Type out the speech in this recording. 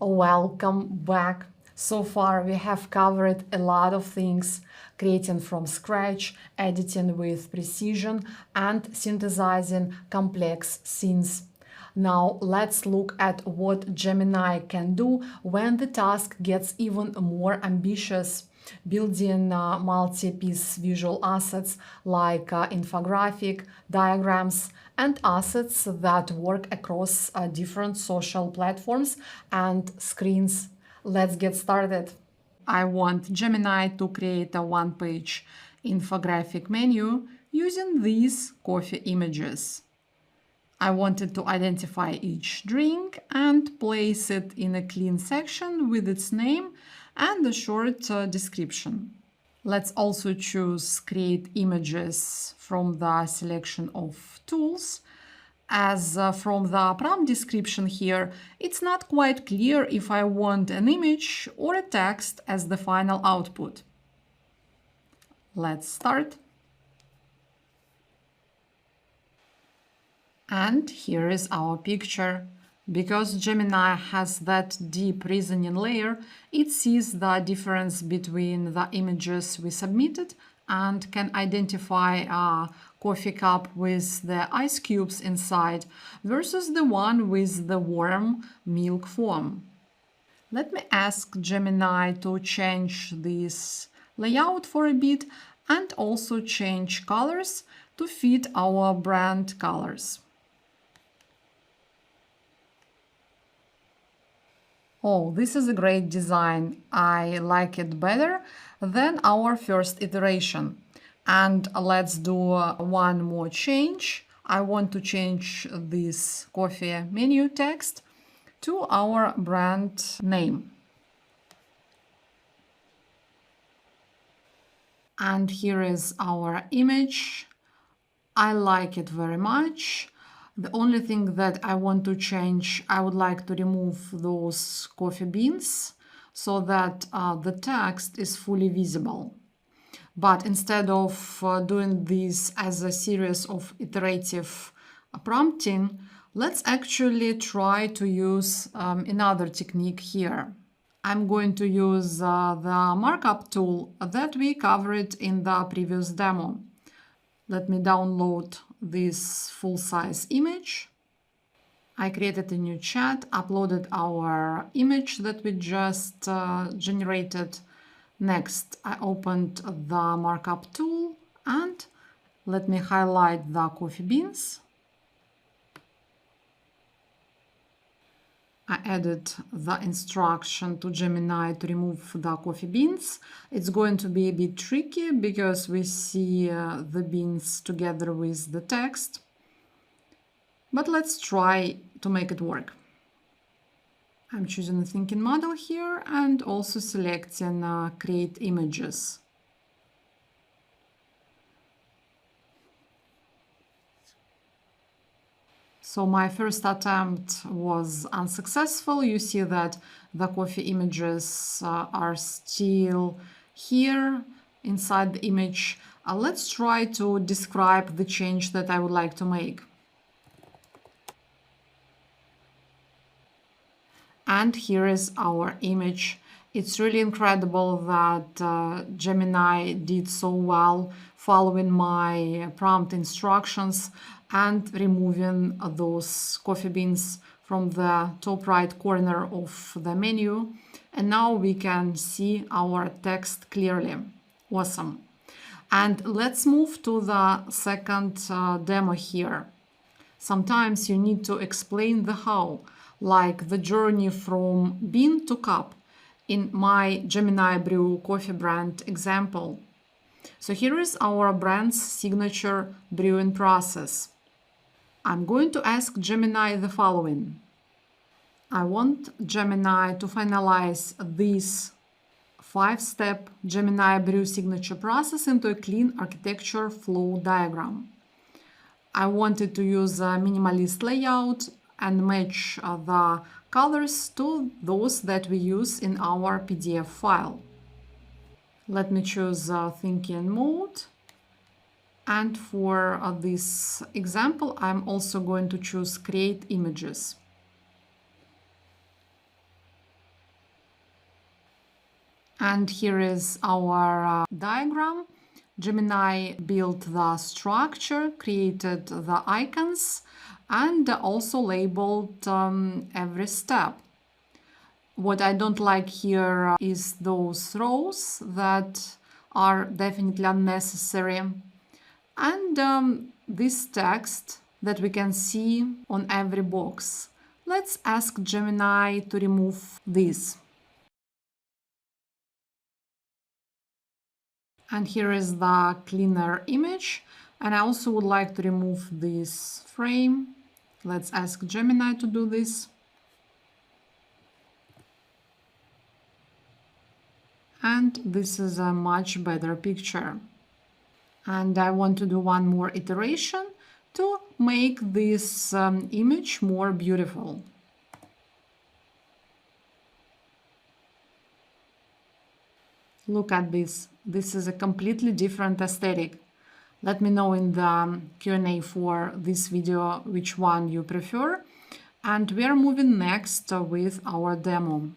Welcome back. So far we have covered a lot of things: creating from scratch, editing with precision, and synthesizing complex scenes. Now let's look at what Gemini can do when the task gets even more ambitious. Building multi-piece visual assets like infographic, diagrams, and assets that work across different social platforms and screens. Let's get started. I want Gemini to create a one-page infographic menu using these coffee images. I wanted to identify each drink and place it in a clean section with its name and a short description. Let's also choose Create Images from the selection of tools. As from the prompt description here, it's not quite clear if I want an image or a text as the final output. Let's start. And here is our picture. Because Gemini has that deep reasoning layer, it sees the difference between the images we submitted and can identify a coffee cup with the ice cubes inside versus the one with the warm milk foam. Let me ask Gemini to change this layout for a bit and also change colors to fit our brand colors. Oh, this is a great design. I like it better than our first iteration. And let's do one more change. I want to change this coffee menu text to our brand name. And here is our image. I like it very much. The only thing that I want to change, I would like to remove those coffee beans so that the text is fully visible. But instead of doing this as a series of iterative prompting, let's actually try to use another technique here. I'm going to use the markup tool that we covered in the previous demo. Let me download this full-size image. I created a new chat, uploaded our image that we just generated. Next, I opened the markup tool and let me highlight the coffee beans. I added the instruction to Gemini to remove the coffee beans. It's going to be a bit tricky because we see the beans together with the text. But let's try to make it work. I'm choosing a thinking model here and also selecting Create Images. So my first attempt was unsuccessful. You see that the coffee images are still here inside the image. Let's try to describe the change that I would like to make. And here is our image. It's really incredible that Gemini did so well following my prompt instructions and removing those coffee beans from the top right corner of the menu. And now we can see our text clearly. Awesome. And let's move to the second demo here. Sometimes you need to explain the how, like the journey from bean to cup in my Gemini Brew coffee brand example. So here is our brand's signature brewing process. I'm going to ask Gemini the following. I want Gemini to finalize this 5-step Gemini Brew signature process into a clean architecture flow diagram. I wanted to use a minimalist layout and match the colors to those that we use in our PDF file. Let me choose thinking mode. And for this example, I'm also going to choose Create Images. And here is our diagram. Gemini built the structure, created the icons, and also labeled every step. What I don't like here is those rows that are definitely unnecessary. And this text that we can see on every box. Let's ask Gemini to remove this. And here is the cleaner image. And I also would like to remove this frame. Let's ask Gemini to do this. And this is a much better picture. And I want to do one more iteration to make this image more beautiful. Look at this. This is a completely different aesthetic. Let me know in the Q&A for this video which one you prefer. And we are moving next with our demo.